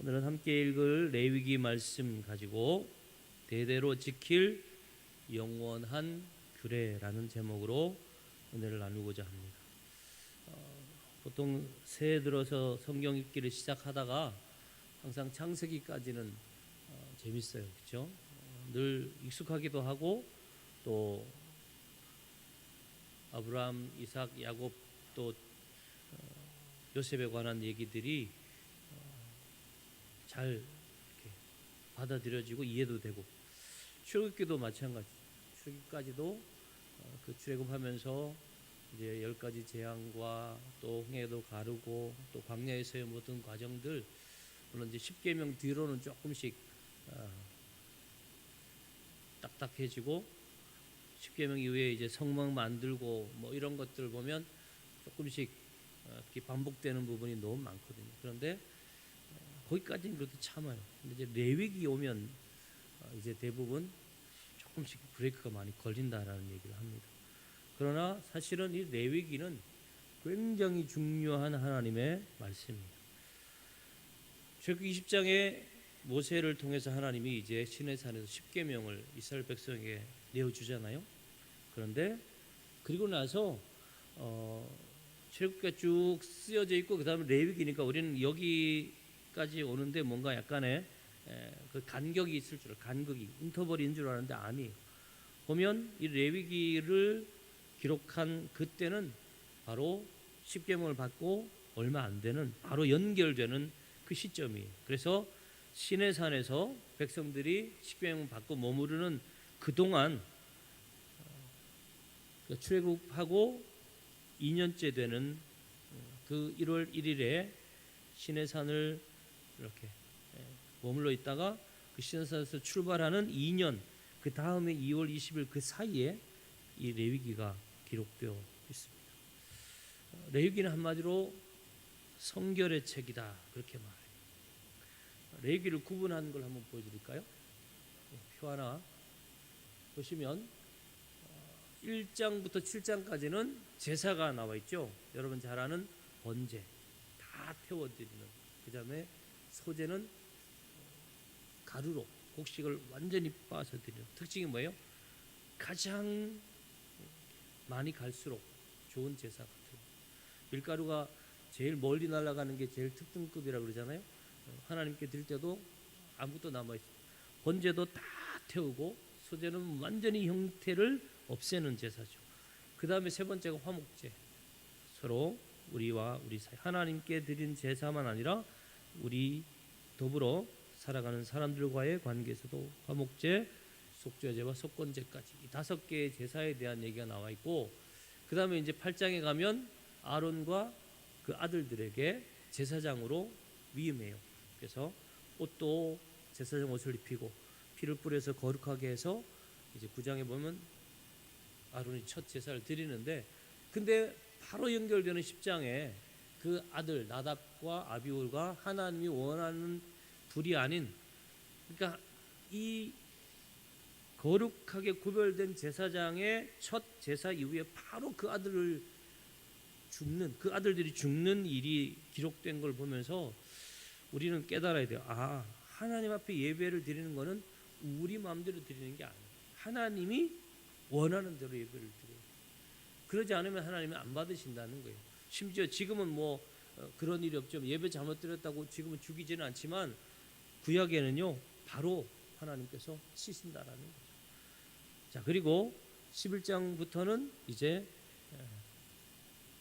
오늘은 함께 읽을 레위기 말씀 가지고 대대로 지킬 영원한 규례라는 제목으로 은혜를 나누고자 합니다. 보통 새해 들어서 성경 읽기를 시작하다가 항상 창세기까지는 재밌어요, 그렇죠? 늘 익숙하기도 하고 또 아브라함, 이삭, 야곱 또 요셉에 관한 얘기들이 잘 이렇게 받아들여지고 이해도 되고, 출애굽기도 마찬가지. 출애굽까지도 그 출애굽하면서 이제 10가지 재앙과 또 홍해도 가르고 또 광야에서의 모든 과정들, 물론 이제 십계명 뒤로는 조금씩 딱딱해지고, 십계명 이후에 이제 성막 만들고 뭐 이런 것들 보면 조금씩 이렇게 반복되는 부분이 너무 많거든요. 그런데 거기까지는 그래도 참아요. 근데 이제 레위기 오면 이제 대부분 조금씩 브레이크가 많이 걸린다라는 얘기를 합니다. 그러나 사실은 이 레위기는 굉장히 중요한 하나님의 말씀입니다. 출애굽기 20장에 모세를 통해서 하나님이 이제 시내산에서 십계명을 이스라엘 백성에게 내어주잖아요. 그런데 그리고 나서 출애굽기가 쭉 쓰여져 있고 그 다음에 레위기니까 우리는 여기까지 오는데 뭔가 약간의 그 간격이 있을 줄, 간극이 인터벌인 줄 알았는데 아니에요. 보면 이 레위기를 기록한 그때는 바로 십계명을 받고 얼마 안 되는 바로 연결되는 그 시점이에요. 그래서 시내산에서 백성들이 십계명을 받고 머무르는 그동안 출애굽하고 2년째 되는 그 1월 1일에 시내산을 이렇게 머물러 있다가 그 시내산에서 출발하는 2년 그 다음에 2월 20일 그 사이에 이 레위기가 기록되어 있습니다. 레위기는 한마디로 성결의 책이다 그렇게 말해요. 레위기를 구분하는 걸 한번 보여드릴까요? 표 하나 보시면 1장부터 7장까지는 제사가 나와 있죠. 여러분 잘 아는 번제 다 태워드리는, 그 다음에 소제는 가루로 곡식을 완전히 빻아서 드리는. 특징이 뭐예요? 가장 많이 갈수록 좋은 제사 같아요. 밀가루가 제일 멀리 날아가는 게 제일 특등급이라고 그러잖아요. 하나님께 드릴 때도 아무것도 남아있어요. 번제도 다 태우고 소제는 완전히 형태를 없애는 제사죠. 그 다음에 세 번째가 화목제. 서로 우리와 우리 사이 하나님께 드린 제사만 아니라 우리 더불어 살아가는 사람들과의 관계에서도 화목제, 속죄제와 속건제까지 이 5개의 제사에 대한 얘기가 나와 있고, 그 다음에 이제 8장에 가면 아론과 그 아들들에게 제사장으로 위임해요. 그래서 옷도 제사장 옷을 입히고 피를 뿌려서 거룩하게 해서 이제 9장에 보면 아론이 첫 제사를 드리는데, 근데 바로 연결되는 10장에 그 아들 나답과 아비후가 하나님이 원하는 불이 아닌, 그러니까 이 거룩하게 구별된 제사장의 첫 제사 이후에 바로 그 아들을 죽는, 그 아들들이 죽는 일이 기록된 걸 보면서 우리는 깨달아야 돼요. 아, 하나님 앞에 예배를 드리는 거는 우리 마음대로 드리는 게 아니에요. 하나님이 원하는 대로 예배를 드려요. 그러지 않으면 하나님은 안 받으신다는 거예요. 심지어 지금은 뭐 그런 일이 없죠. 예배 잘못 드렸다고 지금은 죽이지는 않지만 구약에는요 바로 하나님께서 치신다라는 거죠. 자, 그리고 11장부터는 이제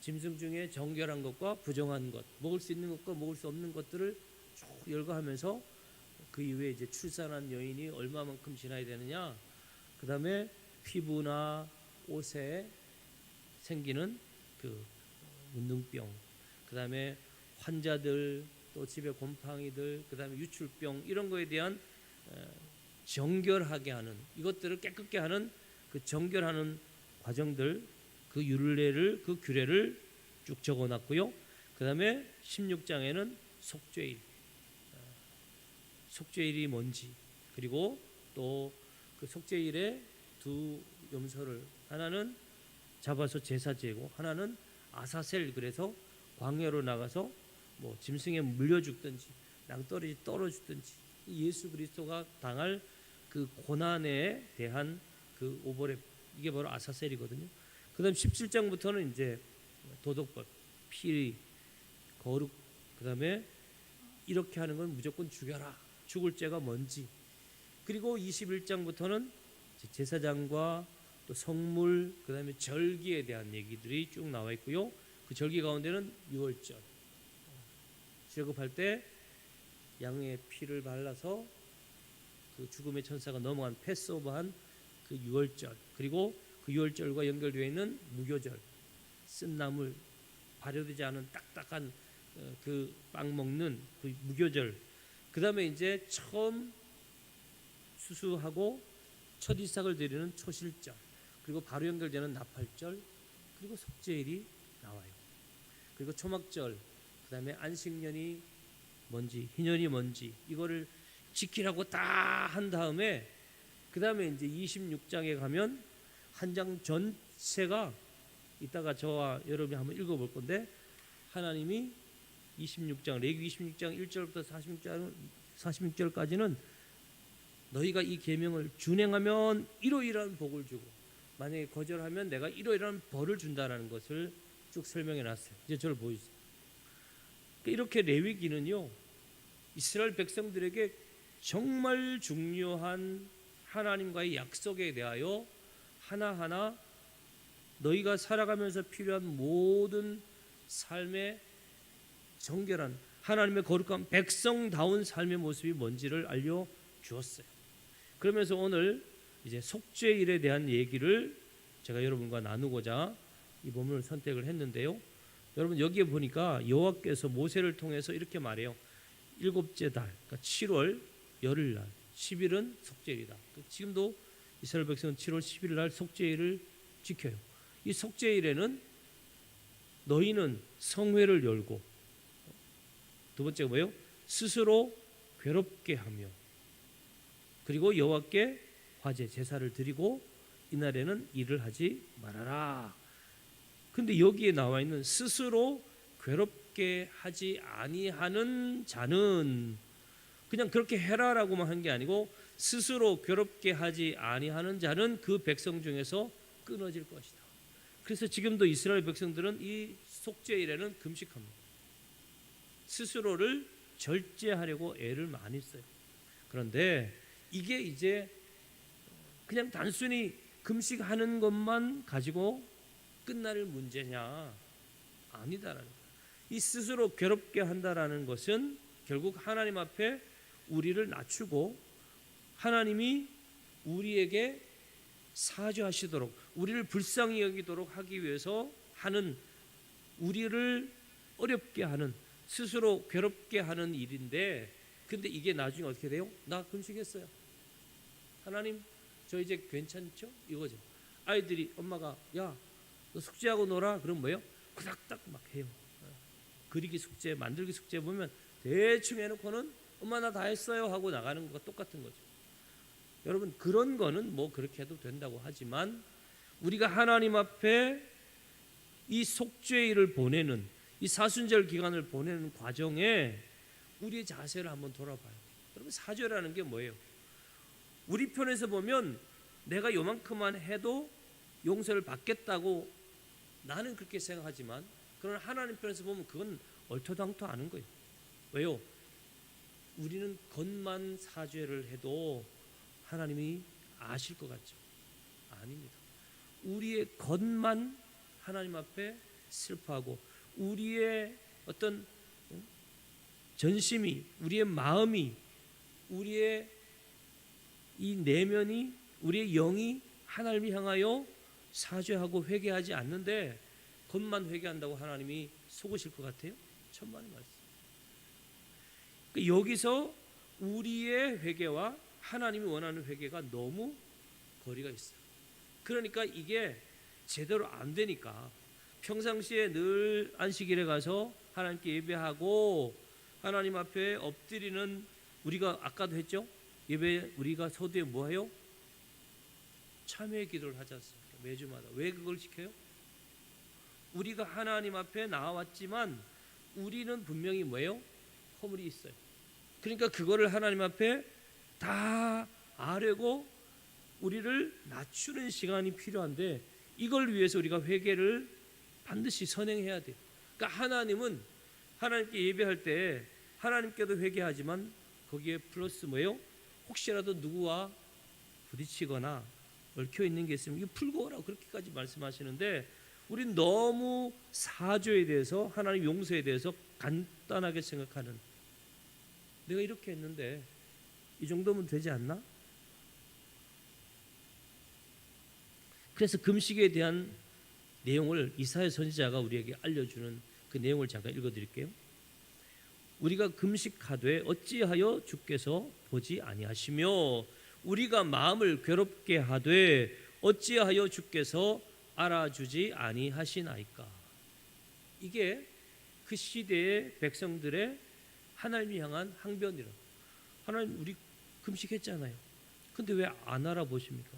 짐승 중에 정결한 것과 부정한 것, 먹을 수 있는 것과 먹을 수 없는 것들을 쭉 열거하면서 그 이후에 이제 출산한 여인이 얼마만큼 지나야 되느냐, 그 다음에 피부나 옷에 생기는 그 문둥병, 그 다음에 환자들, 또 집에 곰팡이들, 그 다음에 유출병, 이런 거에 대한 정결하게 하는, 이것들을 깨끗게 하는 그 정결하는 과정들, 그 율례를, 그 규례를 쭉 적어놨고요. 그 다음에 16장에는 속죄일, 속죄일이 뭔지, 그리고 또 그 속죄일에 두 염소를, 하나는 잡아서 제사 지고 하나는 아사셀, 그래서 광야로 나가서 뭐 짐승에 물려 죽든지 낭떠러지 떨어지든지 예수 그리스도가 당할 그 고난에 대한 그 오버랩, 이게 바로 아사셀이거든요. 그다음 17장부터는 이제 도덕법, 피, 거룩, 그다음에 이렇게 하는 건 무조건 죽여라. 죽을 죄가 뭔지. 그리고 21장부터는 제사장과 또 성물, 그다음에 절기에 대한 얘기들이 쭉 나와 있고요. 그 절기 가운데는 유월절, 출애굽할 때 양의 피를 발라서 그 죽음의 천사가 넘어간 패스오버한 그 유월절, 그리고 그 유월절과 연결되어 있는 무교절, 쓴 나물, 발효되지 않은 딱딱한 그 빵 먹는 그 무교절, 그 다음에 이제 처음 수수하고 첫 이삭을 드리는 초실절, 그리고 바로 연결되는 나팔절, 그리고 속죄일이 나와요. 그리고 초막절, 그 다음에 안식년이 뭔지, 희년이 뭔지, 이거를 지키라고 다 한 다음에, 그 다음에 이제 26장에 가면 한 장 전체가, 이따가 저와 여러분이 한번 읽어볼 건데, 하나님이 26장, 레위기 26장 1절부터 46절까지는 너희가 이 계명을 준행하면 이러이러한 복을 주고, 만약에 거절하면 내가 이러이러한 벌을 준다라는 것을 쭉 설명해 놨어요. 이제 저를 보여주세요. 이렇게 레위기는요, 이스라엘 백성들에게 정말 중요한 하나님과의 약속에 대하여 하나하나 너희가 살아가면서 필요한 모든 삶의 정결한 하나님의 거룩한 백성다운 삶의 모습이 뭔지를 알려주었어요. 그러면서 오늘 이제 속죄일에 대한 얘기를 제가 여러분과 나누고자 이 본문을 선택을 했는데요. 여러분 여기에 보니까 여호와께서 모세를 통해서 이렇게 말해요. 일곱째 달, 그러니까 7월 열흘날, 10일은 속죄일이다. 지금도 이스라엘 백성은 7월 10일 날 속죄일을 지켜요. 이 속죄일에는 너희는 성회를 열고, 두 번째가 뭐예요? 스스로 괴롭게 하며, 그리고 여호와께 화제 제사를 드리고 이날에는 일을 하지 말아라. 근데 여기에 나와 있는 스스로 괴롭게 하지 아니하는 자는 그냥 그렇게 해라라고만 한 게 아니고, 스스로 괴롭게 하지 아니하는 자는 그 백성 중에서 끊어질 것이다. 그래서 지금도 이스라엘 백성들은 이 속죄일에는 금식합니다. 스스로를 절제하려고 애를 많이 써요. 그런데 이게 이제 그냥 단순히 금식하는 것만 가지고 끝날 문제냐? 아니다라는 거예요. 이 스스로 괴롭게 한다라는 것은 결국 하나님 앞에 우리를 낮추고 하나님이 우리에게 사죄하시도록, 우리를 불쌍히 여기도록 하기 위해서 하는, 우리를 어렵게 하는, 스스로 괴롭게 하는 일인데, 근데 이게 나중에 어떻게 돼요? 나 금식했어요. 하나님 저 이제 괜찮죠? 이거죠. 아이들이 엄마가 야 너 숙제하고 놀아. 그럼 뭐예요? 그닥딱 막 해요. 그리기 숙제, 만들기 숙제 보면 대충 해놓고는 엄마 나 다 했어요 하고 나가는 것과 똑같은 거죠. 여러분 그런 거는 뭐 그렇게 해도 된다고 하지만, 우리가 하나님 앞에 이 속죄일을 보내는, 이 사순절 기간을 보내는 과정에 우리의 자세를 한번 돌아봐요. 여러분 사죄라는 게 뭐예요? 우리 편에서 보면 내가 요만큼만 해도 용서를 받겠다고 나는 그렇게 생각하지만, 그러나 하나님 편에서 보면 그건 얼토당토 않은 거예요. 왜요? 우리는 겉만 사죄를 해도 하나님이 아실 것 같죠? 아닙니다. 우리의 겉만 하나님 앞에 슬퍼하고, 우리의 어떤 전심이, 우리의 마음이, 우리의 이 내면이, 우리의 영이 하나님을 향하여 사죄하고 회개하지 않는데 겉만 회개한다고 하나님이 속으실 것 같아요? 천만의 말씀. 여기서 우리의 회개와 하나님이 원하는 회개가 너무 거리가 있어요. 그러니까 이게 제대로 안 되니까 평상시에 늘 안식일에 가서 하나님께 예배하고 하나님 앞에 엎드리는, 우리가 아까도 했죠? 예배 우리가 서두에 뭐 해요? 참회 기도를 하지 않습니까? 매주마다. 왜 그걸 지켜요? 우리가 하나님 앞에 나와왔지만 우리는 분명히 뭐예요? 허물이 있어요. 그러니까 그거를 하나님 앞에 다 아뢰고 우리를 낮추는 시간이 필요한데, 이걸 위해서 우리가 회개를 반드시 선행해야 돼요. 그러니까 하나님은 하나님께 예배할 때 하나님께도 회개하지만 거기에 플러스 뭐예요? 혹시라도 누구와 부딪히거나 얽혀 있는 게 있으면 이거 풀고 오라고 그렇게까지 말씀하시는데, 우린 너무 사죄에 대해서, 하나님 용서에 대해서 간단하게 생각하는, 내가 이렇게 했는데 이 정도면 되지 않나? 그래서 금식에 대한 내용을 이사야 선지자가 우리에게 알려주는 그 내용을 잠깐 읽어드릴게요. 우리가 금식하되 어찌하여 주께서 보지 아니하시며 우리가 마음을 괴롭게 하되 어찌하여 주께서 알아주지 아니하시나이까. 이게 그 시대의 백성들의 하나님을 향한 항변이라. 하나님, 우리 금식했잖아요. 근데 왜 안 알아보십니까?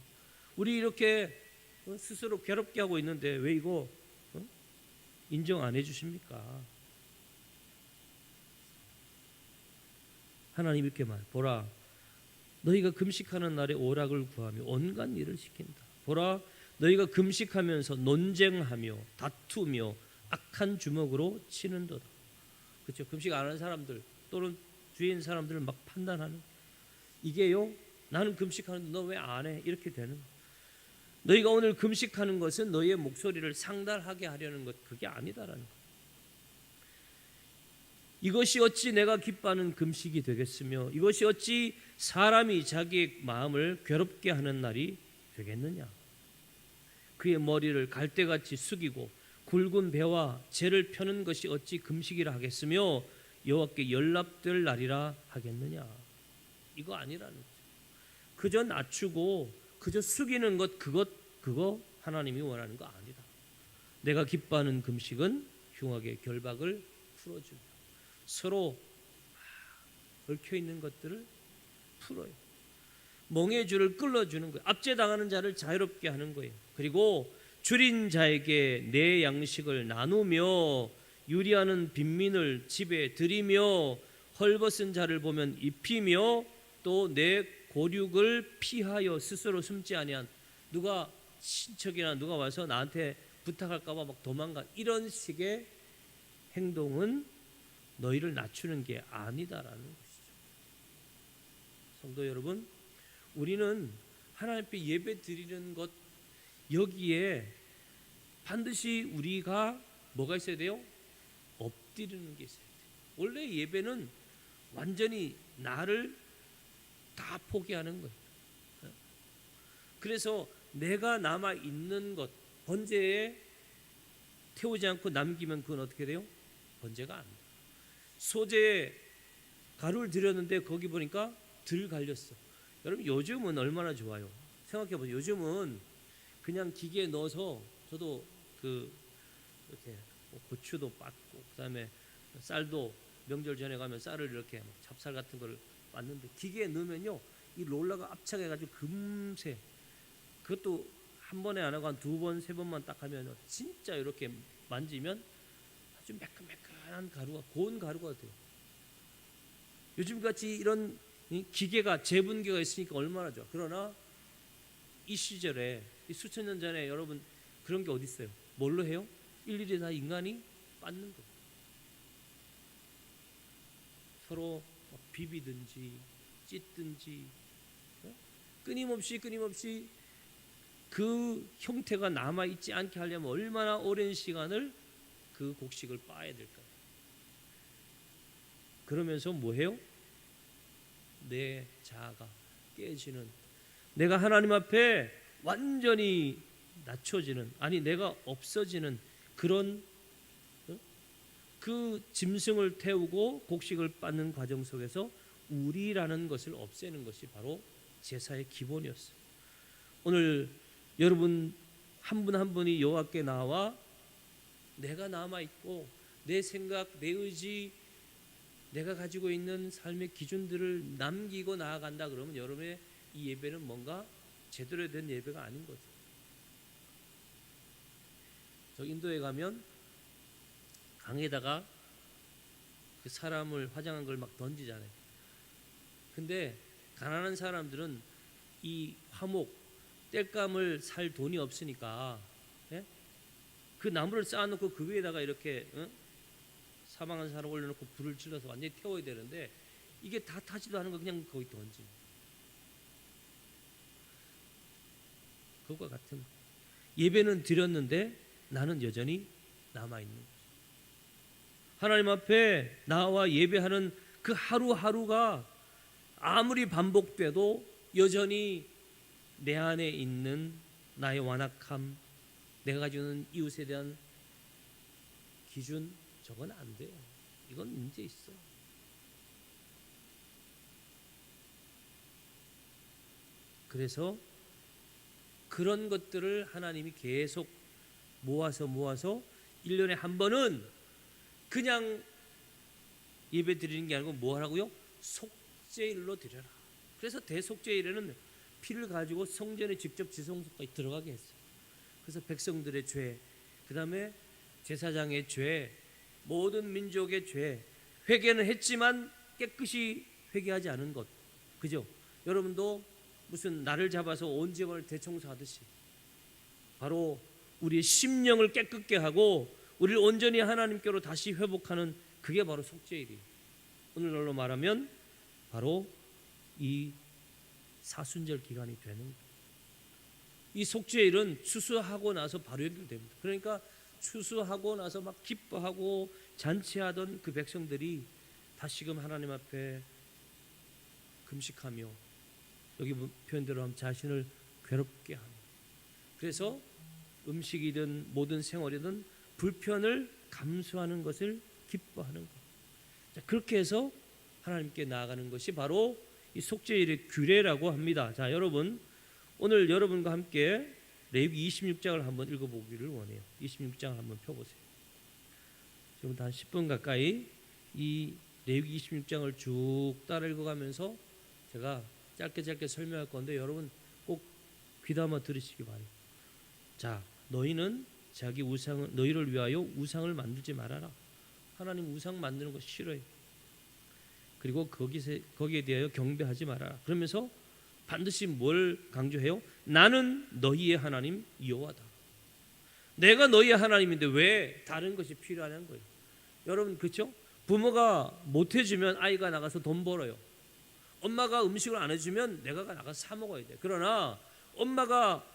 우리 이렇게 스스로 괴롭게 하고 있는데 왜 이거 인정 안 해주십니까? 하나님 이렇게 말, 보라, 너희가 금식하는 날에 오락을 구하며 온갖 일을 시킨다. 보라, 너희가 금식하면서 논쟁하며 다투며 악한 주먹으로 치는도다. 그렇죠? 금식 안 하는 사람들 또는 주위에 있는 사람들을 막 판단하는, 이게요, 나는 금식하는데 너 왜 안 해? 이렇게 되는. 너희가 오늘 금식하는 것은 너희의 목소리를 상달하게 하려는 것, 그게 아니다라는 것. 이것이 어찌 내가 기뻐하는 금식이 되겠으며 이것이 어찌 사람이 자기의 마음을 괴롭게 하는 날이 되겠느냐. 그의 머리를 갈대같이 숙이고 굵은 배와 재를 펴는 것이 어찌 금식이라 하겠으며 여호와께 연락될 날이라 하겠느냐. 이거 아니라는 거죠. 그저 낮추고 그저 숙이는 것, 그거 하나님이 원하는 거 아니다. 내가 기뻐하는 금식은 흉악의 결박을 풀어준다. 서로 얽혀 있는 것들을 풀어요. 멍에 줄을 끌어주는 거예요. 압제당하는 자를 자유롭게 하는 거예요. 그리고 줄인 자에게 내 양식을 나누며 유리하는 빈민을 집에 들이며 헐벗은 자를 보면 입히며 또 내 고륙을 피하여 스스로 숨지 아니한, 누가 친척이나 누가 와서 나한테 부탁할까 봐 막 도망가, 이런 식의 행동은 너희를 낮추는 게 아니다라는 것이죠. 성도 여러분, 우리는 하나님 앞에 예배 드리는 것, 여기에 반드시 우리가 뭐가 있어야 돼요? 엎드리는 게 있어야 돼요. 원래 예배는 완전히 나를 다 포기하는 거예요. 그래서 내가 남아 있는 것, 번제에 태우지 않고 남기면 그건 어떻게 돼요? 번제가 안 돼요. 소재에 가루를 들였는데 거기 보니까 덜 갈렸어. 여러분, 요즘은 얼마나 좋아요. 생각해보세요. 요즘은 그냥 기계에 넣어서, 저도 이렇게 고추도 빻고 그다음에 쌀도 명절 전에 가면 쌀을 이렇게 찹쌀 같은 거를 빻는데 기계에 넣으면요, 이 롤러가 압착해가지고 금세, 그것도 한 번에 안 하고 한 두 번, 세 번만 딱 하면 진짜 이렇게 만지면 아주 매끈매끈한 가루가, 고운 가루가 돼요. 요즘같이 이런 기계가, 재분기가 있으니까 얼마나 좋아. 그러나 이 시절에, 이 수천 년 전에 여러분 그런 게 어디 있어요? 뭘로 해요? 일일이 다 인간이 빻는 거. 서로 비비든지 찢든지 끊임없이 그 형태가 남아있지 않게 하려면 얼마나 오랜 시간을 그 곡식을 빻아야 될까요? 그러면서 뭐해요? 내 자아가 깨지는, 내가 하나님 앞에 완전히 낮춰지는, 아니 내가 없어지는 그런 그 짐승을 태우고 곡식을 빻는 과정 속에서 우리라는 것을 없애는 것이 바로 제사의 기본이었어요. 오늘 여러분 한 분 한 분이 여호와께 나와 내가 남아있고 내 생각, 내 의지, 내가 가지고 있는 삶의 기준들을 남기고 나아간다 그러면 여러분의 이 예배는 뭔가 제대로 된 예배가 아닌 거죠. 저 인도에 가면 강에다가 그 사람을 화장한 걸 막 던지잖아요. 근데 가난한 사람들은 이 화목 땔감을 살 돈이 없으니까, 예? 그 나무를 쌓아놓고 그 위에다가 이렇게 사망한 사람 올려놓고 불을 질러서 완전히 태워야 되는데 이게 다 타지도 않은 거 그냥 거기 던지. 그것과 같은 예배는 드렸는데 나는 여전히 남아있는 거죠. 하나님 앞에 나와 예배하는 그 하루하루가 아무리 반복돼도 여전히 내 안에 있는 나의 완악함, 내가 가지고 있는 이웃에 대한 기준, 저건 안 돼요. 이건 문제 있어. 그래서 그런 것들을 하나님이 계속 모아서 1년에 한 번은 그냥 예배 드리는 게 아니고 뭐 하라고요? 속죄일로 드려라. 그래서 대속죄일에는 피를 가지고 성전에 직접 지성소까지 들어가게 했어요. 그래서 백성들의 죄, 그 다음에 제사장의 죄, 모든 민족의 죄, 회개는 했지만 깨끗이 회개하지 않은 것, 그죠? 여러분도 무슨 나를 잡아서 온 집안을 대청소하듯이 바로 우리의 심령을 깨끗게 하고 우리를 온전히 하나님께로 다시 회복하는, 그게 바로 속죄일이에요. 오늘날로 말하면 바로 이 사순절 기간이 되는 거예요. 이 속죄일은 추수하고 나서 바로 연결됩니다. 그러니까 추수하고 나서 막 기뻐하고 잔치하던 그 백성들이 다시금 하나님 앞에 금식하며, 여기 표현대로 하면 자신을 괴롭게 하는, 그래서 음식이든 모든 생활이든 불편을 감수하는 것을 기뻐하는 것. 자, 그렇게 해서 하나님께 나아가는 것이 바로 이 속죄일의 규례라고 합니다. 자, 여러분, 오늘 여러분과 함께 레위기 26장을 한번 읽어보기를 원해요. 26장을 한번 펴보세요. 지금부터 한 10분 가까이 이 레위기 26장을 쭉 따라 읽어가면서 제가 짧게 설명할 건데 여러분 꼭 귀담아 들으시기 바래요. 자, 너희는 자기 우상을, 너희를 위하여 우상을 만들지 말아라. 하나님 우상 만드는 거 싫어요. 그리고 거기에 대하여 경배하지 말아라. 그러면서 반드시 뭘 강조해요? 나는 너희의 하나님 여호와다. 내가 너희의 하나님인데 왜 다른 것이 필요하냐는 거예요. 여러분, 그렇죠? 부모가 못 해주면 아이가 나가서 돈 벌어요. 엄마가 음식을 안 해주면 내가 나가서 사 먹어야 돼. 그러나 엄마가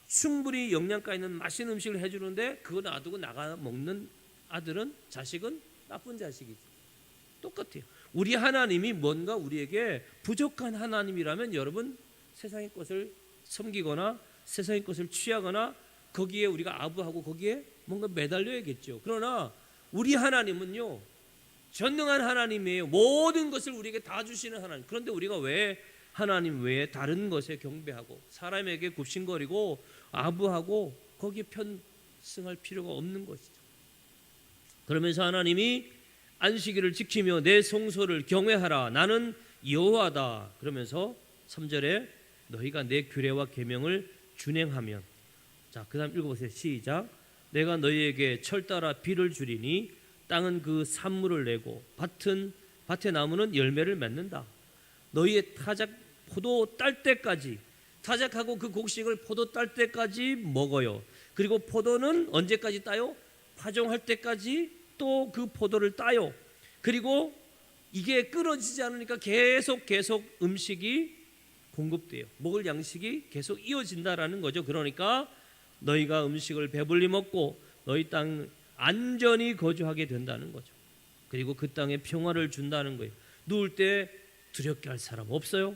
충분히 영양가 있는 맛있는 음식을 해주는데 그거 놔두고 나가 먹는 아들은, 자식은 나쁜 자식이지. 똑같아요. 우리 하나님이 뭔가 우리에게 부족한 하나님이라면 여러분 세상의 것을 섬기거나 세상의 것을 취하거나 거기에 우리가 아부하고 거기에 뭔가 매달려야겠죠. 그러나 우리 하나님은요 전능한 하나님이에요. 모든 것을 우리에게 다 주시는 하나님. 그런데 우리가 왜 하나님 외에 다른 것에 경배하고 사람에게 굽신거리고 아부하고 거기에 편승할 필요가 없는 것이죠. 그러면서 하나님이 안식일을 지키며 내 성소를 경외하라. 나는 여호와다. 그러면서 3절에 너희가 내 규례와 계명을 준행하면, 자, 그 다음 읽어보세요. 시작. 내가 너희에게 철 따라 비를 주리니 땅은 그 산물을 내고 밭의 나무는 열매를 맺는다. 너희의 타작 포도 딸 때까지, 타작하고 그 곡식을 포도 딸 때까지 먹어요. 그리고 포도는 언제까지 따요? 파종할 때까지 또 그 포도를 따요. 그리고 이게 끊어지지 않으니까 계속 음식이 공급돼요. 먹을 양식이 계속 이어진다라는 거죠. 그러니까 너희가 음식을 배불리 먹고 너희 땅 안전히 거주하게 된다는 거죠. 그리고 그 땅에 평화를 준다는 거예요. 누울 때 두렵게 할 사람 없어요.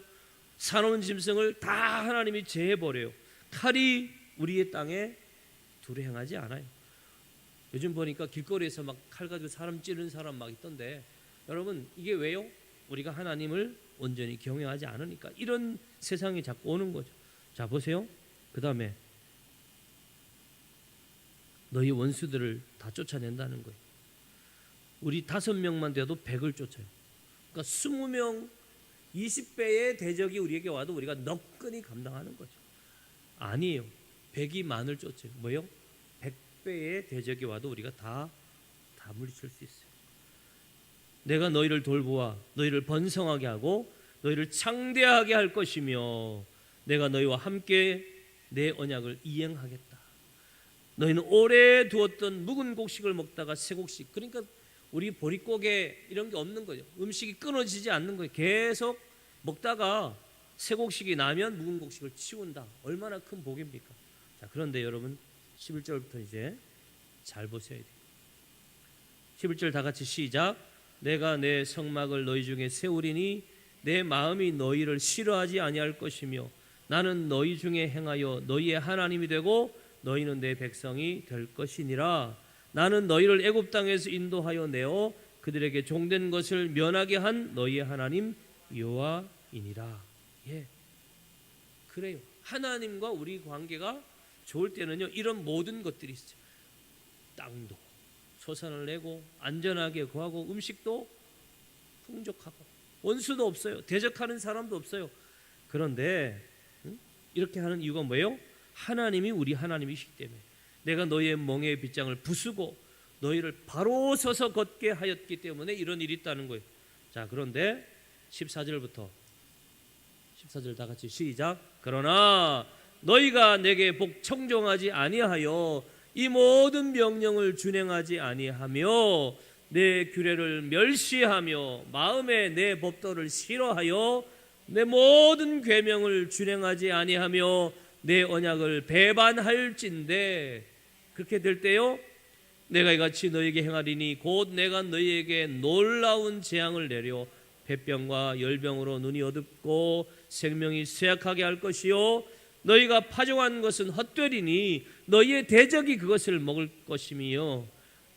사놓은 짐승을 다 하나님이 제해버려요. 칼이 우리의 땅에 두루 행하지 않아요. 요즘 보니까 길거리에서 막 칼 가지고 사람 찌르는 사람 막 있던데, 여러분 이게 왜요? 우리가 하나님을 온전히 경외하지 않으니까 이런 세상이 자꾸 오는 거죠. 자, 보세요. 그 다음에 너희 원수들을 다 쫓아낸다는 거예요. 우리 5명만 돼도 100을 쫓아요. 그러니까 20명 20배의 대적이 우리에게 와도 우리가 너끈히 감당하는 거죠. 아니에요. 100이 만을 쫓아요. 뭐요? 100배의 대적이 와도 우리가 다 물리칠 수 있어요. 내가 너희를 돌보아 너희를 번성하게 하고 너희를 창대하게 할 것이며 내가 너희와 함께 내 언약을 이행하겠다. 너희는 오래 두었던 묵은 곡식을 먹다가 새 곡식, 그러니까 우리 보릿고개 이런 게 없는 거죠. 음식이 끊어지지 않는 거예요. 계속 먹다가 새 곡식이 나면 묵은 곡식을 치운다. 얼마나 큰 복입니까? 자, 그런데 여러분 11절부터 이제 잘 보셔야 돼요. 11절 다 같이 시작. 내가 내 성막을 너희 중에 세우리니 내 마음이 너희를 싫어하지 아니할 것이며 나는 너희 중에 행하여 너희의 하나님이 되고 너희는 내 백성이 될 것이니라. 나는 너희를 애굽 땅에서 인도하여 내어 그들에게 종된 것을 면하게 한 너희의 하나님 여호와이니라. 예, 그래요. 하나님과 우리 관계가 좋을 때는요, 이런 모든 것들이 있어요. 땅도 소산을 내고 안전하게 구하고 음식도 풍족하고 원수도 없어요. 대적하는 사람도 없어요. 그런데 이렇게 하는 이유가 뭐예요? 하나님이 우리 하나님이시기 때문에 내가 너희의 멍에의 빗장을 부수고 너희를 바로 서서 걷게 하였기 때문에 이런 일이 있다는 거예요. 자, 그런데 14절 다 같이 시작. 그러나 너희가 내게 복 청종하지 아니하여 이 모든 명령을 준행하지 아니하며 내 규례를 멸시하며 마음에 내 법도를 싫어하여 내 모든 계명을 준행하지 아니하며 내 언약을 배반할진대 그렇게 될 때요 내가 이같이 너희에게 행하리니 곧 내가 너희에게 놀라운 재앙을 내려 폐병과 열병으로 눈이 어둡고 생명이 쇠약하게 할 것이요 너희가 파종한 것은 헛되리니 너희의 대적이 그것을 먹을 것이며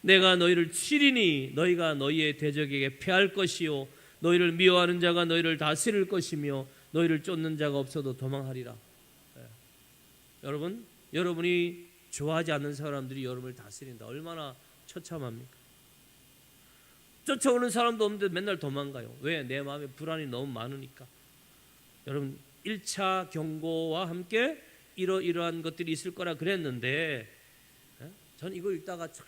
내가 너희를 치리니 너희가 너희의 대적에게 패할 것이요 너희를 미워하는 자가 너희를 다스릴 것이며 너희를 쫓는 자가 없어도 도망하리라. 여러분, 여러분이 좋아하지 않는 사람들이 여러분을 다스린다. 얼마나 처참합니까? 쫓아오는 사람도 없는데 맨날 도망가요. 왜? 내 마음에 불안이 너무 많으니까. 여러분 1차 경고와 함께 이러한 것들이 있을 거라 그랬는데 전 이거 읽다가 참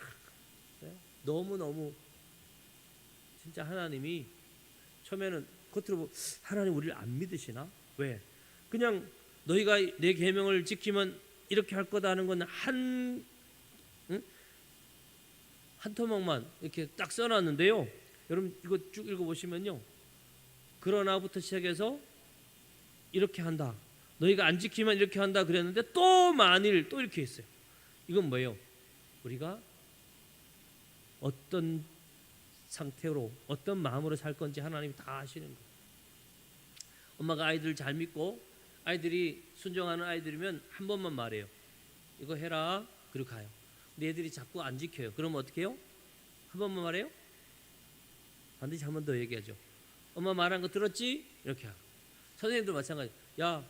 너무너무 진짜 하나님이 처음에는 겉으로 보면 하나님 우리를 안 믿으시나? 왜? 그냥 너희가 내 계명을 지키면 이렇게 할 거다 하는 건 한 토막만 이렇게 딱 써놨는데요. 여러분 이거 쭉 읽어보시면요. 그러나부터 시작해서 이렇게 한다. 너희가 안 지키면 이렇게 한다 그랬는데 또 만일 또 이렇게 했어요. 이건 뭐예요? 우리가 어떤 상태로 어떤 마음으로 살 건지 하나님이 다 아시는 거예요. 엄마가 아이들 잘 믿고 아이들이 순종하는 아이들이면 한 번만 말해요. 이거 해라. 그리고 가요. 근데 애들이 자꾸 안 지켜요. 그러면 어떻게 해요? 한 번만 말해요? 반드시 한 번 더 얘기하죠. 엄마 말한 거 들었지? 이렇게 하고. 선생님도 마찬가지. 야,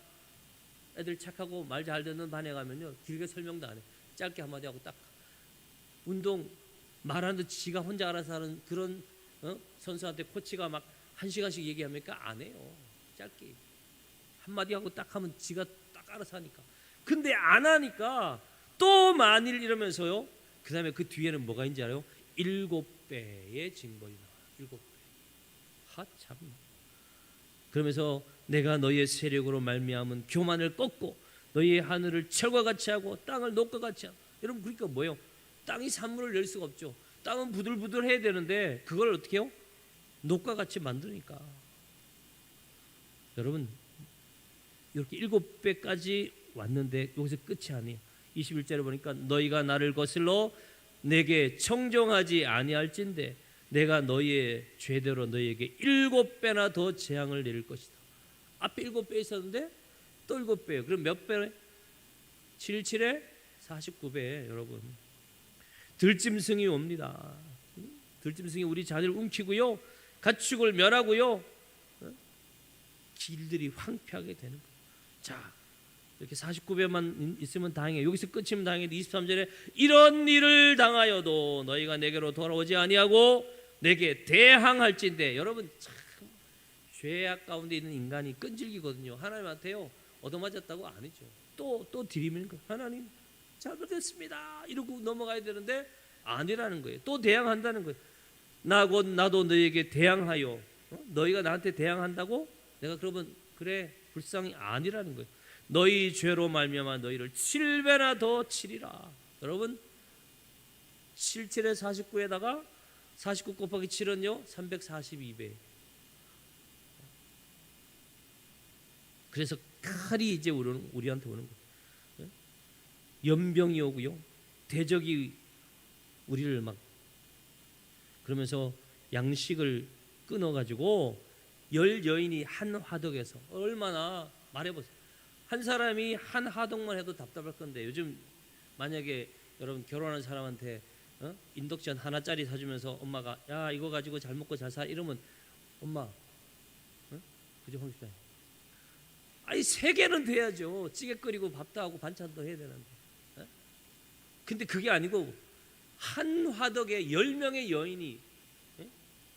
애들 착하고 말 잘 듣는 반에 가면요 길게 설명도 안 해. 짧게 한마디 하고 딱. 운동 말하는데 지가 혼자 알아서 하는 그런 선수한테 코치가 막 1시간씩 얘기합니까? 안 해요. 짧게 한마디 하고 딱 하면 지가 딱 알아서 하니까. 근데 안 하니까 또 만일 이러면서요 그 다음에 그 뒤에는 뭐가 있는지 알아요? 7배의 징벌이 나와요. 7배. 하참. 그러면서 내가 너희의 세력으로 말미암은 교만을 꺾고 너희의 하늘을 철과 같이 하고 땅을 녹과 같이 하고. 여러분 그러니까 뭐예요? 땅이 산물을 낼 수가 없죠. 땅은 부들부들해야 되는데 그걸 어떻게 해요? 녹과 같이 만드니까. 여러분 이렇게 7배까지 왔는데 여기서 끝이 아니에요. 21절에 보니까 너희가 나를 거슬러 내게 청종하지 아니할진대 내가 너희의 죄대로 너희에게 7배나 더 재앙을 내릴 것이다. 앞에 7배 있었는데 또 7배예요. 그럼 몇 배래? 7에 49배. 여러분 들짐승이 옵니다. 들짐승이 우리 자녀를 움키고요 가축을 멸하고요 길들이 황폐하게 되는 거예요. 자, 이렇게 49배만 있으면 다행이에요. 여기서 끝이면 다행인데 23절에 이런 일을 당하여도 너희가 내게로 돌아오지 아니하고 내게 대항할진대. 여러분 참 죄악 가운데 있는 인간이 끈질기거든요. 하나님한테요 얻어맞았다고 아니죠. 또 들이미는 거예요. 하나님 잘못했습니다 이러고 넘어가야 되는데 아니라는 거예요. 또 대항한다는 거예요. 나도 너희에게 대항하여 너희가 나한테 대항한다고 내가 그러면 그래 불쌍히 아니라는 거예요. 너희 죄로 말미암아 너희를 7배나 더 치리라. 여러분 77에 49에다가 49 곱하기 7은요 342배. 그래서 칼이 이제 우리한테 오는 거예요. 연병이 오고요, 대적이 우리를 막 그러면서 양식을 끊어가지고 10여인이 한 화덕에서 얼마나 말해보세요. 한 사람이 한 화덕만 해도 답답할 건데 요즘 만약에 여러분 결혼한 사람한테 인덕션 하나짜리 사주면서 엄마가 야 이거 가지고 잘 먹고 잘 살 이러면 엄마 그죠 황식장 아니 3개는 돼야죠. 찌개 끓이고 밥도 하고 반찬도 해야 되는데 근데 그게 아니고 한 화덕에 10명의 여인이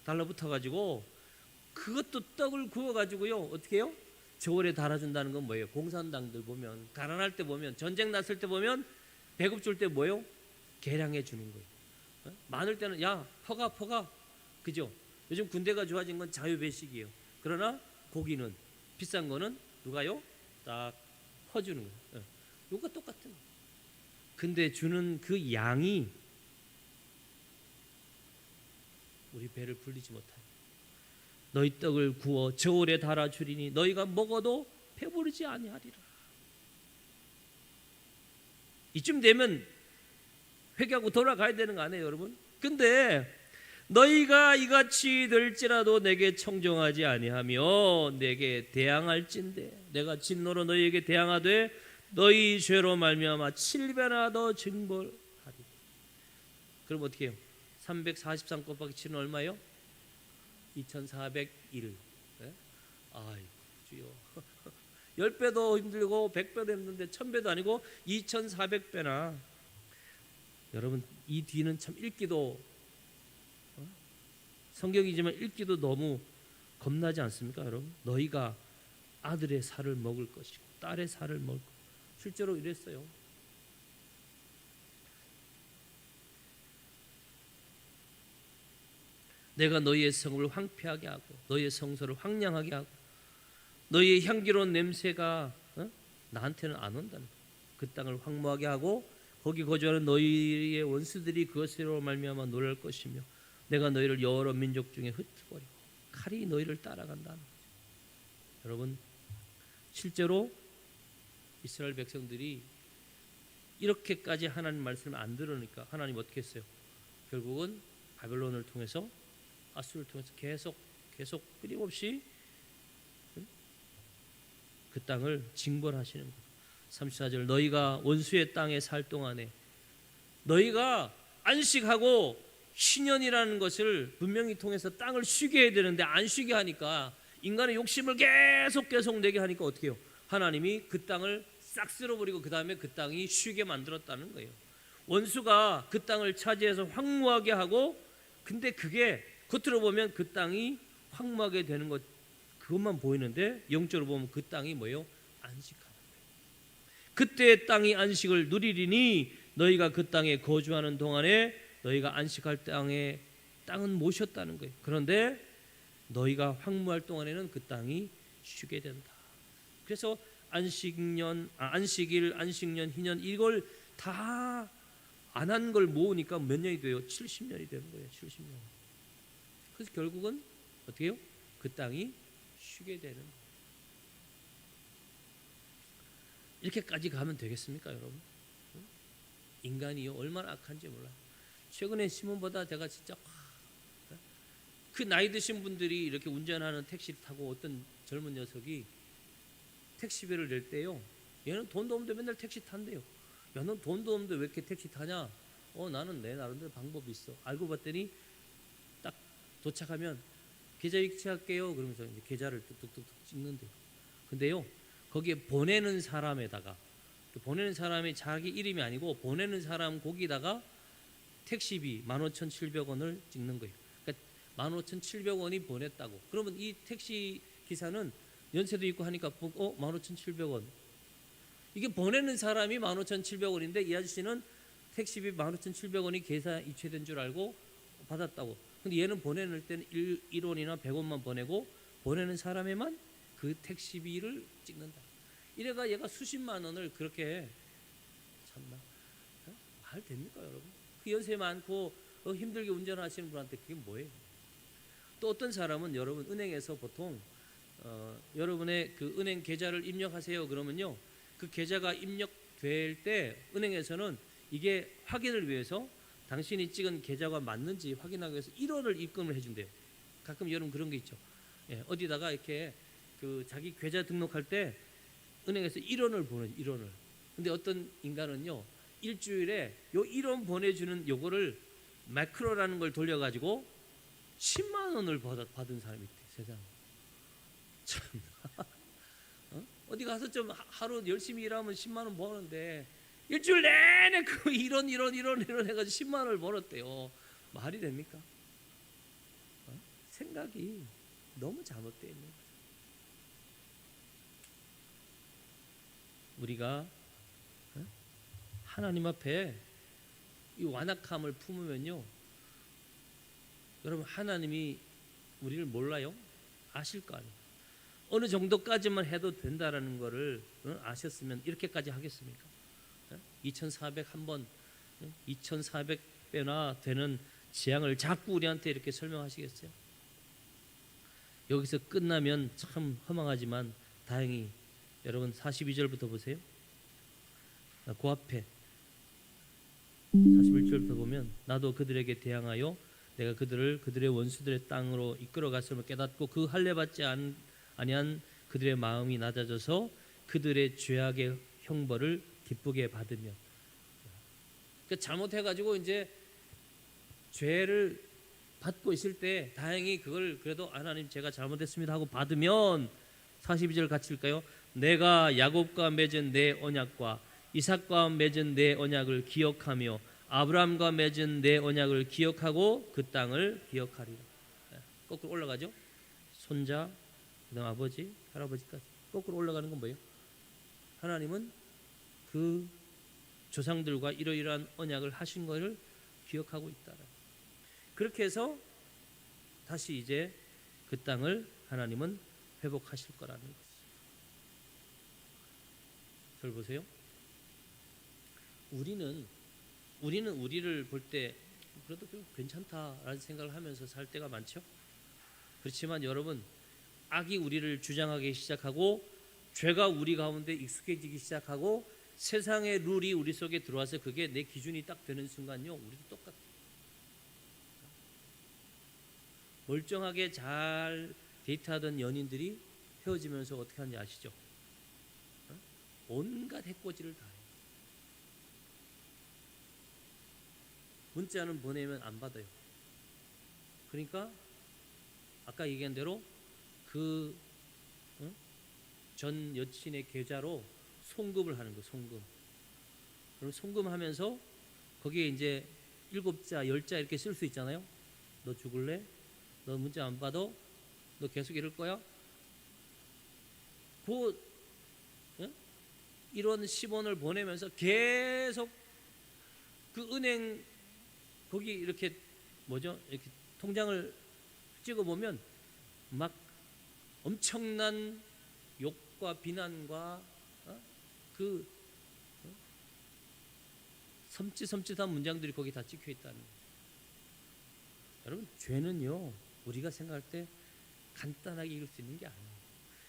달라붙어 가지고 그것도 떡을 구워 가지고요 어떻게 해요? 저울에 달아준다는 건 뭐예요? 공산당들 보면 가난할 때 보면 전쟁 났을 때 보면 배급 줄 때 뭐예요? 계량해 주는 거예요. 많을 때는 야 퍼가 그죠? 요즘 군대가 좋아진 건 자유배식이에요. 그러나 고기는 비싼 거는 누가요? 딱 퍼주는 거예요. 요거 똑같은 거예요. 근데 주는 그 양이 우리 배를 불리지 못하요. 너희 떡을 구워 저울에 달아 주리니 너희가 먹어도 배부르지 아니하리라. 이쯤 되면 회개하고 돌아가야 되는 거 아니에요, 여러분? 근데 너희가 이같이 될지라도 내게 청정하지 아니하며 내게 대항할진대 내가 진노로 너희에게 대항하되 너희 죄로 말미암아 7배나 더 징벌하리. 그럼 어떻게 해요? 343 곱하기 7은 얼마예요? 2401. 네? 아이고 주여 10배도 힘들고 100배도 힘든데 1000배도 아니고 2400배나. 여러분 이 뒤는 참 읽기도 성경이지만 읽기도 너무 겁나지 않습니까? 여러분 너희가 아들의 살을 먹을 것이고 딸의 살을 먹을 것이고 실제로 이랬어요. 내가 너희의 성을 황폐하게 하고 너희의 성소를 황량하게 하고 너희의 향기로운 냄새가 나한테는 안 온다는 거예요. 그 땅을 황무하게 하고 거기 거주하는 너희의 원수들이 그것으로 말미암아 놀랄 것이며 내가 너희를 여러 민족 중에 흩어버리고 칼이 너희를 따라간다는 거죠. 여러분 실제로 이스라엘 백성들이 이렇게까지 하나님 말씀을 안 들으니까 하나님 어떻게 했어요? 결국은 바벨론을 통해서 아수를 통해서 계속 끊임없이 그 땅을 징벌하시는 거예요. 34절 너희가 원수의 땅에 살 동안에 너희가 안식하고 신년이라는 것을 분명히 통해서 땅을 쉬게 해야 되는데 안 쉬게 하니까 인간의 욕심을 계속 내게 하니까 어떻게 해요? 하나님이 그 땅을 싹 쓸어버리고 그 다음에 그 땅이 쉬게 만들었다는 거예요. 원수가 그 땅을 차지해서 황무하게 하고 근데 그게 겉으로 보면 그 땅이 황무하게 되는 것 그것만 보이는데 영적으로 보면 그 땅이 뭐예요? 안식하는 거예요. 그때 땅이 안식을 누리리니 너희가 그 땅에 거주하는 동안에 너희가 안식할 땅은 모셨다는 거예요. 그런데 너희가 황무할 동안에는 그 땅이 쉬게 된다. 그래서 안식년, 안식일, 안식년, 희년 이걸 다 안 한 걸 모으니까 몇 년이 돼요? 70년이 되는 거예요. 70년. 그래서 결국은 어떻게 해요? 그 땅이 쉬게 되는 거예요. 이렇게까지 가면 되겠습니까, 여러분? 인간이요 얼마나 악한지 몰라요. 최근에 신문보다 제가 진짜 그 나이 드신 분들이 이렇게 운전하는 택시 타고 어떤 젊은 녀석이 택시비를 낼 때요. 얘는 돈도 없는데 맨날 택시 탄대요. 야, 넌 돈도 없는데 왜 이렇게 택시 타냐? 나는 내 나름대로 방법이 있어. 알고 봤더니 딱 도착하면 계좌 이체할게요. 그러면서 이제 계좌를 뚝뚝뚝 찍는데요. 근데요, 거기에 보내는 사람에다가 보내는 사람이 자기 이름이 아니고 보내는 사람 거기다가 택시비 15,700원을 찍는 거예요. 그러니까 15,700원이 보냈다고. 그러면 이 택시 기사는 연세도 있고 하니까 15,700원. 이게 보내는 사람이 15,700원인데 이 아저씨는 택시비 15,700원이 계좌 이체된 줄 알고 받았다고. 근데 얘는 보내는 때는 1원이나 100원만 보내고 보내는 사람에만 그 택시비를 찍는다. 이래가 얘가 수십만 원을 그렇게 참나 말 됩니까 여러분? 그 연세 많고 힘들게 운전하시는 분한테 그게 뭐예요? 또 어떤 사람은 여러분 은행에서 보통 여러분의 그 은행 계좌를 입력하세요 그러면요 그 계좌가 입력될 때 은행에서는 이게 확인을 위해서 당신이 찍은 계좌가 맞는지 확인하기 위해서 1원을 입금을 해준대요. 가끔 여러분 그런 게 있죠. 예, 어디다가 이렇게 그 자기 계좌 등록할 때 은행에서 1원을 보내 1원을. 근데 어떤 인간은요 일주일에 요 1원 보내주는 요거를 매크로라는 걸 돌려가지고 10만 원을 받은 사람이 있대 세상에. 참 어디 가서 좀 하루 열심히 일하면 10만 원 버는데 일주일 내내 그 이런 해가지고 10만 원을 벌었대요. 말이 됩니까? 생각이 너무 잘못되어 있는 거죠. 우리가 하나님 앞에 이 완악함을 품으면요 여러분 하나님이 우리를 몰라요? 아실 거 아니에요. 어느 정도까지만 해도 된다라는 거를 아셨으면 이렇게까지 하겠습니까? 2400 한번 2400배나 되는 재앙을 자꾸 우리한테 이렇게 설명하시겠어요? 여기서 끝나면 참 허망하지만 다행히 여러분 42절부터 보세요. 그 앞에 41절부터 보면 나도 그들에게 대항하여 내가 그들을 그들의 원수들의 땅으로 이끌어 갔음을 깨닫고 그 할례 받지 아니한 그들의 마음이 낮아져서 그들의 죄악의 형벌을 기쁘게 받으며 그러니까 잘못해가지고 이제 죄를 받고 있을 때 다행히 그걸 그래도 하나님 제가 잘못했습니다 하고 받으면 42절 같이 읽을까요? 내가 야곱과 맺은 내 언약과 이삭과 맺은 내 언약을 기억하며 아브라함과 맺은 내 언약을 기억하고 그 땅을 기억하리라. 거꾸로 올라가죠. 손자, 그다음 아버지, 할아버지까지 거꾸로 올라가는 건 뭐예요? 하나님은 그 조상들과 이러이러한 언약을 하신 것을 기억하고 있다. 그렇게 해서 다시 이제 그 땅을 하나님은 회복하실 거라는 것이죠. 저를 보세요. 우리는 우리를 볼 때 그래도 괜찮다라는 생각을 하면서 살 때가 많죠. 그렇지만 여러분 악이 우리를 주장하기 시작하고 죄가 우리 가운데 익숙해지기 시작하고 세상의 룰이 우리 속에 들어와서 그게 내 기준이 딱 되는 순간요 우리도 똑같아요. 멀쩡하게 잘 데이트하던 연인들이 헤어지면서 어떻게 하는지 아시죠? 온갖 해코지를 다 해요. 문자는 보내면 안 받아요. 그러니까 아까 얘기한 대로 그 전 여친의 계좌로 송금을 하는 거예요. 송금. 그럼 송금하면서 거기에 이제 7자, 10자 이렇게 쓸 수 있잖아요. 너 죽을래? 너 문자 안 받아? 너 계속 이럴 거야? 그 1원 10원을 보내면서 계속 그 은행 거기 이렇게 뭐죠? 이렇게 통장을 찍어보면 막 엄청난 욕과 비난과 그 섬찟한 문장들이 거기 다 찍혀 있다는 거예요. 여러분 죄는요 우리가 생각할 때 간단하게 이길 수 있는 게 아니에요.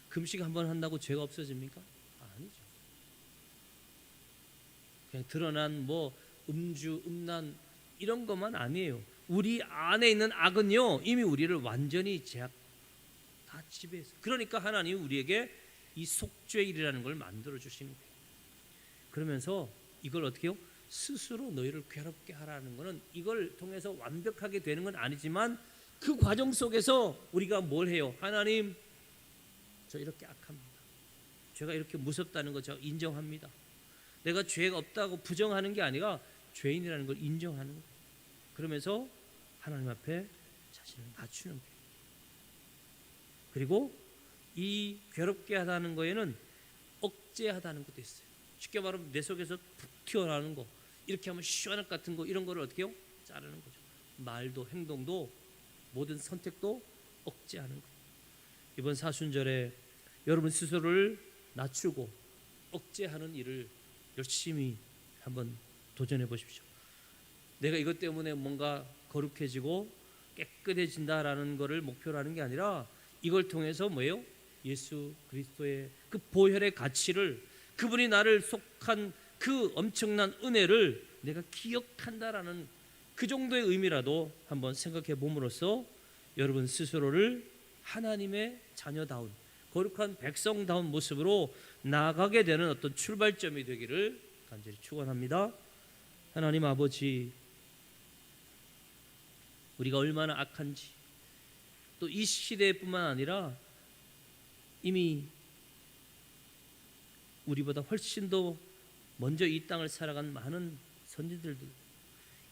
금식 한번 한다고 죄가 없어집니까? 아니죠. 그냥 드러난 뭐 음주, 음란 이런 것만 아니에요. 우리 안에 있는 악은요 이미 우리를 완전히 다 지배했어요. 그러니까 하나님이 우리에게 이 속죄일이라는 걸 만들어 주시는 거예요. 그러면서 이걸 어떻게 해요? 스스로 너희를 괴롭게 하라는 것은 이걸 통해서 완벽하게 되는 건 아니지만 그 과정 속에서 우리가 뭘 해요? 하나님 저 이렇게 악합니다. 죄가 이렇게 무섭다는 거 저 인정합니다. 내가 죄가 없다고 부정하는 게 아니라 죄인이라는 걸 인정하는 거예요. 그러면서 하나님 앞에 자신을 낮추는 거예요. 그리고 이 괴롭게 하다는 거에는 억제하다는 것도 있어요. 쉽게 말하면 내 속에서 푹 튀어나오는 거 이렇게 하면 시원할 것 같은 거 이런 거를 어떻게 해요? 자르는 거죠. 말도 행동도 모든 선택도 억제하는 거예요. 이번 사순절에 여러분 스스로를 낮추고 억제하는 일을 열심히 한번 도전해 보십시오. 내가 이것 때문에 뭔가 거룩해지고 깨끗해진다라는 것을 목표로 하는 게 아니라 이걸 통해서 뭐예요? 예수 그리스도의 그 보혈의 가치를, 그분이 나를 속한 그 엄청난 은혜를 내가 기억한다라는 그 정도의 의미라도 한번 생각해 봄으로써 여러분 스스로를 하나님의 자녀다운 거룩한 백성다운 모습으로 나아가게 되는 어떤 출발점이 되기를 간절히 축원합니다. 하나님 아버지, 우리가 얼마나 악한지, 또 이 시대뿐만 아니라 이미 우리보다 훨씬 더 먼저 이 땅을 살아간 많은 선지들도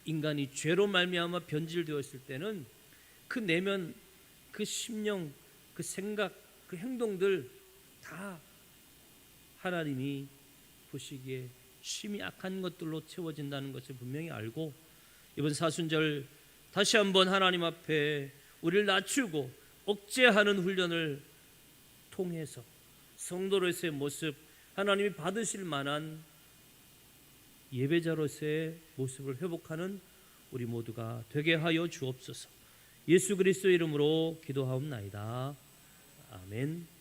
인간이 죄로 말미암아 변질되었을 때는 그 내면, 그 심령, 그 생각, 그 행동들 다 하나님이 보시기에 심히 악한 것들로 채워진다는 것을 분명히 알고, 이번 사순절 다시 한번 하나님 앞에 우리를 낮추고 억제하는 훈련을 통해서 성도로서의 모습, 하나님이 받으실 만한 예배자로서의 모습을 회복하는 우리 모두가 되게 하여 주옵소서. 예수 그리스도 이름으로 기도하옵나이다. 아멘.